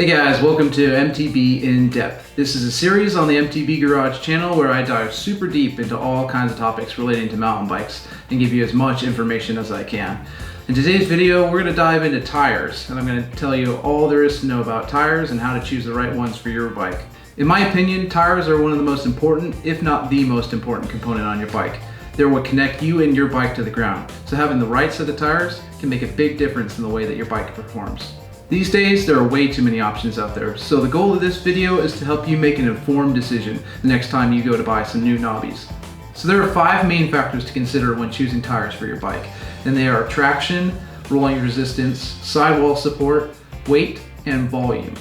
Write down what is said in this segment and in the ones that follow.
Hey guys, welcome to MTB In Depth. This is a series on the MTB Garage channel where I dive super deep into all kinds of topics relating to mountain bikes and give you as much information as I can. In today's video, we're going to dive into tires, and I'm going to tell you all there is to know about tires and how to choose the right ones for your bike. In my opinion, tires are one of the most important, if not the most important component on your bike. They're what connect you and your bike to the ground, so having the right set of tires can make a big difference in the way that your bike performs. These days, there are way too many options out there, so the goal of this video is to help you make an informed decision the next time you go to buy some new knobbies. So there are 5 main factors to consider when choosing tires for your bike, and they are traction, rolling resistance, sidewall support, weight, and volume.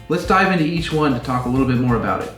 Let's dive into each one to talk a little bit more about it.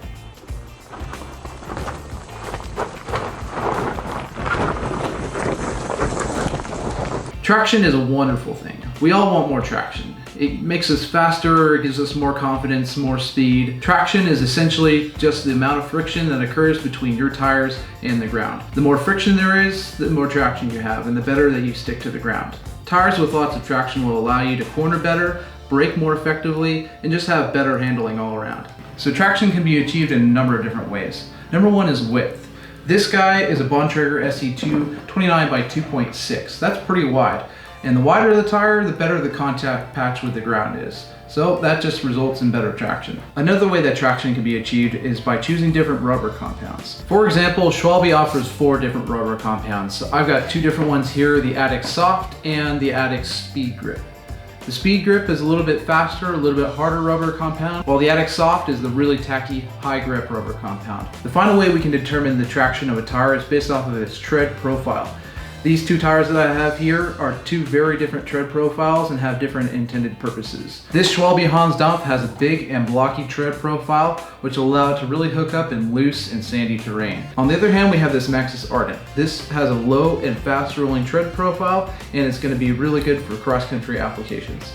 Traction is a wonderful thing. We all want more traction. It makes us faster, it gives us more confidence, more speed. Traction is essentially just the amount of friction that occurs between your tires and the ground. The more friction there is, the more traction you have, and the better that you stick to the ground. Tires with lots of traction will allow you to corner better, brake more effectively, and just have better handling all around. So traction can be achieved in a number of different ways. Number one is width. This guy is a Bontrager SE2 29 by 2.6. That's pretty wide. And the wider the tire, the better the contact patch with the ground is. So that just results in better traction. Another way that traction can be achieved is by choosing different rubber compounds. For example, Schwalbe offers 4 different rubber compounds. So I've got 2 different ones here, the Addix Soft and the Addix Speed Grip. The Speed Grip is a little bit faster, a little bit harder rubber compound, while the Addix Soft is the really tacky, high grip rubber compound. The final way we can determine the traction of a tire is based off of its tread profile. These 2 tires that I have here are 2 very different tread profiles and have different intended purposes. This Schwalbe Hans Dampf has a big and blocky tread profile, which will allow it to really hook up in loose and sandy terrain. On the other hand, we have this Maxxis Ardent. This has a low and fast rolling tread profile, and it's going to be really good for cross-country applications.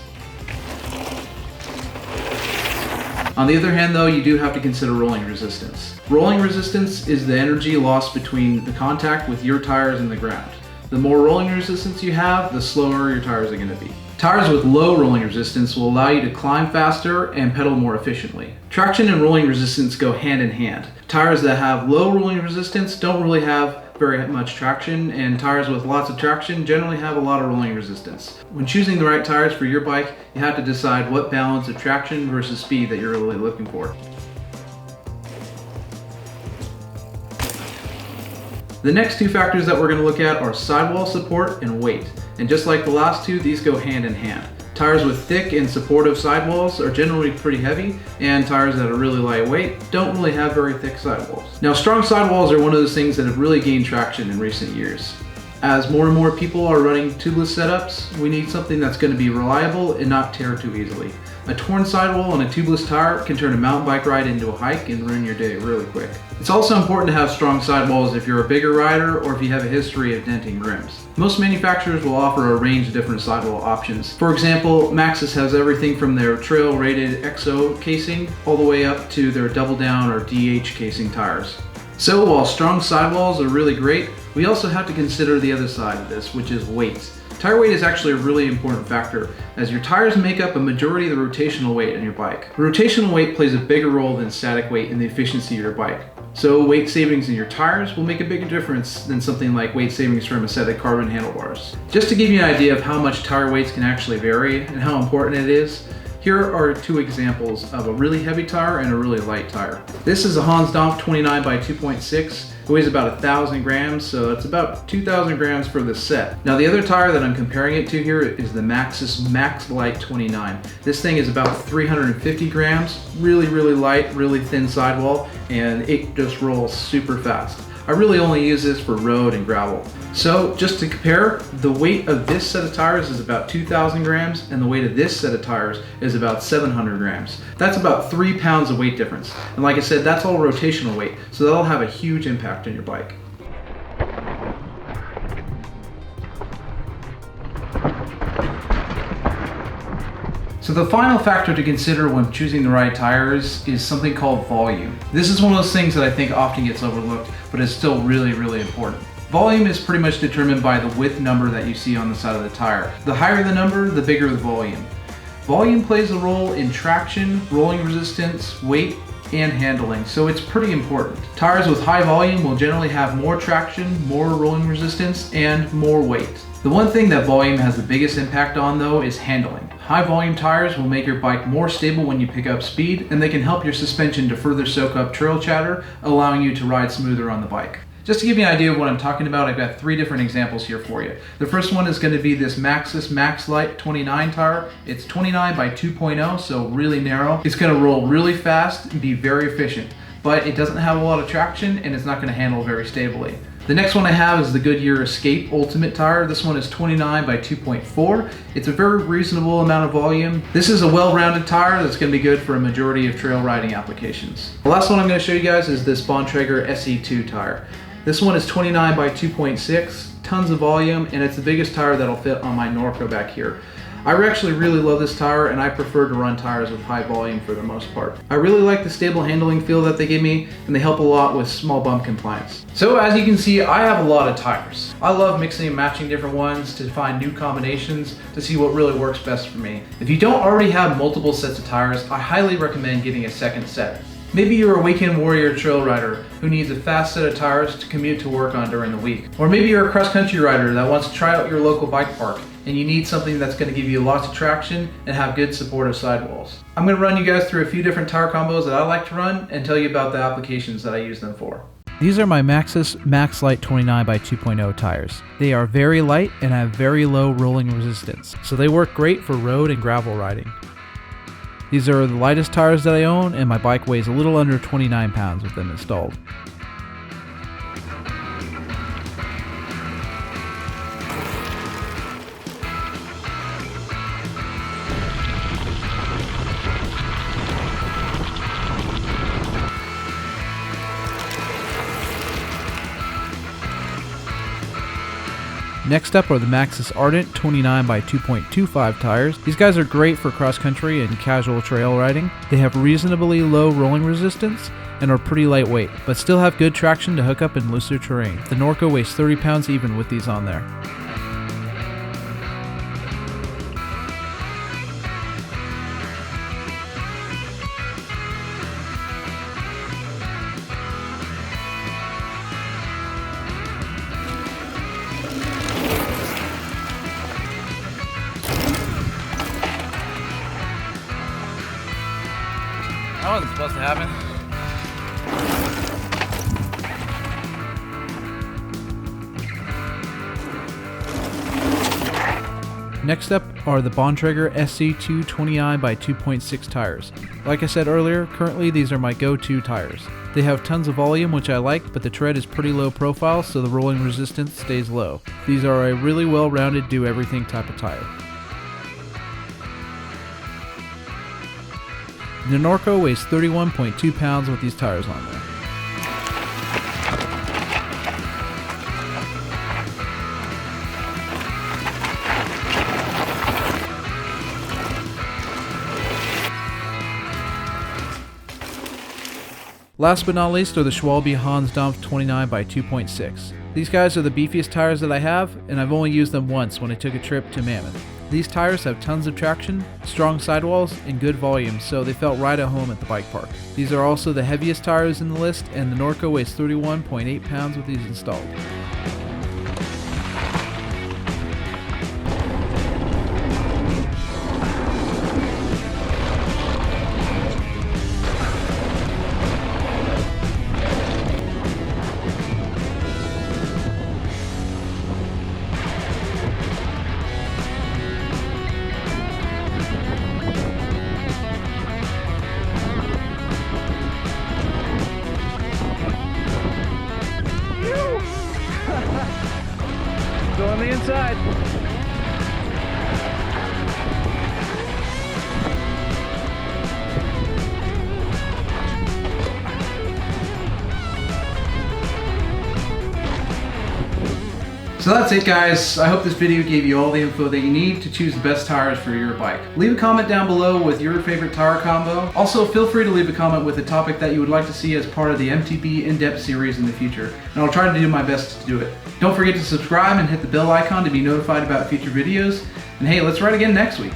On the other hand though, you do have to consider rolling resistance. Rolling resistance is the energy lost between the contact with your tires and the ground. The more rolling resistance you have, the slower your tires are going to be. Tires with low rolling resistance will allow you to climb faster and pedal more efficiently. Traction and rolling resistance go hand in hand. Tires that have low rolling resistance don't really have very much traction, and tires with lots of traction generally have a lot of rolling resistance. When choosing the right tires for your bike, you have to decide what balance of traction versus speed that you're really looking for. The next 2 factors that we're going to look at are sidewall support and weight. And just like the last 2, these go hand in hand. Tires with thick and supportive sidewalls are generally pretty heavy, and tires that are really lightweight don't really have very thick sidewalls. Now, strong sidewalls are one of those things that have really gained traction in recent years. As more and more people are running tubeless setups, we need something that's going to be reliable and not tear too easily. A torn sidewall on a tubeless tire can turn a mountain bike ride into a hike and ruin your day really quick. It's also important to have strong sidewalls if you're a bigger rider or if you have a history of denting rims. Most manufacturers will offer a range of different sidewall options. For example, Maxxis has everything from their trail rated XO casing all the way up to their double down or DH casing tires. So while strong sidewalls are really great, we also have to consider the other side of this, which is weight. Tire weight is actually a really important factor, as your tires make up a majority of the rotational weight on your bike. Rotational weight plays a bigger role than static weight in the efficiency of your bike. So weight savings in your tires will make a bigger difference than something like weight savings from a set of carbon handlebars. Just to give you an idea of how much tire weights can actually vary and how important it is, here are 2 examples of a really heavy tire and a really light tire. This is a Hans Dampf 29 by 2.6. It weighs about 1,000 grams, so it's about 2,000 grams for this set. Now the other tire that I'm comparing it to here is the Maxxis Max Light 29. This thing is about 350 grams, really light, really thin sidewall, and it just rolls super fast. I really only use this for road and gravel. So just to compare, the weight of this set of tires is about 2,000 grams and the weight of this set of tires is about 700 grams. That's about 3 pounds of weight difference. And like I said, that's all rotational weight, so that'll have a huge impact on your bike. So the final factor to consider when choosing the right tires is something called volume. This is one of those things that I think often gets overlooked, but is still really important. Volume is pretty much determined by the width number that you see on the side of the tire. The higher the number, the bigger the volume. Volume plays a role in traction, rolling resistance, weight, and handling, so it's pretty important. Tires with high volume will generally have more traction, more rolling resistance, and more weight. The one thing that volume has the biggest impact on though is handling. High volume tires will make your bike more stable when you pick up speed, and they can help your suspension to further soak up trail chatter, allowing you to ride smoother on the bike. Just to give you an idea of what I'm talking about, I've got 3 different examples here for you. The first one is going to be this Maxxis MaxLite 29 tire. It's 29 by 2.0, so really narrow. It's going to roll really fast and be very efficient, but it doesn't have a lot of traction and it's not going to handle very stably. The next one I have is the Goodyear Escape Ultimate tire. This one is 29 by 2.4. It's a very reasonable amount of volume. This is a well-rounded tire that's going to be good for a majority of trail riding applications. The last one I'm going to show you guys is this Bontrager SE2 tire. This one is 29 by 2.6, tons of volume, and it's the biggest tire that'll fit on my Norco back here. I actually really love this tire, and I prefer to run tires with high volume for the most part. I really like the stable handling feel that they give me, and they help a lot with small bump compliance. So as you can see, I have a lot of tires. I love mixing and matching different ones to find new combinations to see what really works best for me. If you don't already have multiple sets of tires, I highly recommend getting a second set. Maybe you're a weekend warrior trail rider who needs a fast set of tires to commute to work on during the week. Or maybe you're a cross-country rider that wants to try out your local bike park and you need something that's going to give you lots of traction and have good supportive sidewalls. I'm going to run you guys through a few different tire combos that I like to run and tell you about the applications that I use them for. These are my Maxxis MaxLite 29 by 2.0 tires. They are very light and have very low rolling resistance, so they work great for road and gravel riding. These are the lightest tires that I own, and my bike weighs a little under 29 pounds with them installed. Next up are the Maxxis Ardent 29 by 2.25 tires. These guys are great for cross-country and casual trail riding. They have reasonably low rolling resistance and are pretty lightweight, but still have good traction to hook up in looser terrain. The Norco weighs 30 pounds even with these on there. That wasn't supposed to happen. Next up are the Bontrager SC2 29 by 2.6 tires. Like I said earlier, currently these are my go-to tires. They have tons of volume, which I like, but the tread is pretty low profile, so the rolling resistance stays low. These are a really well-rounded do-everything type of tire. The Norco weighs 31.2 pounds with these tires on there. Last but not least are the Schwalbe Hansdampf 29 by 2.6. These guys are the beefiest tires that I have, and I've only used them once when I took a trip to Mammoth. These tires have tons of traction, strong sidewalls, and good volume, so they felt right at home at the bike park. These are also the heaviest tires in the list, and the Norco weighs 31.8 pounds with these installed. Go on the inside. So that's it, guys. I hope this video gave you all the info that you need to choose the best tires for your bike. Leave a comment down below with your favorite tire combo. Also, feel free to leave a comment with a topic that you would like to see as part of the MTB In Depth series in the future, and I'll try to do my best to do it. Don't forget to subscribe and hit the bell icon to be notified about future videos. And hey, let's ride again next week.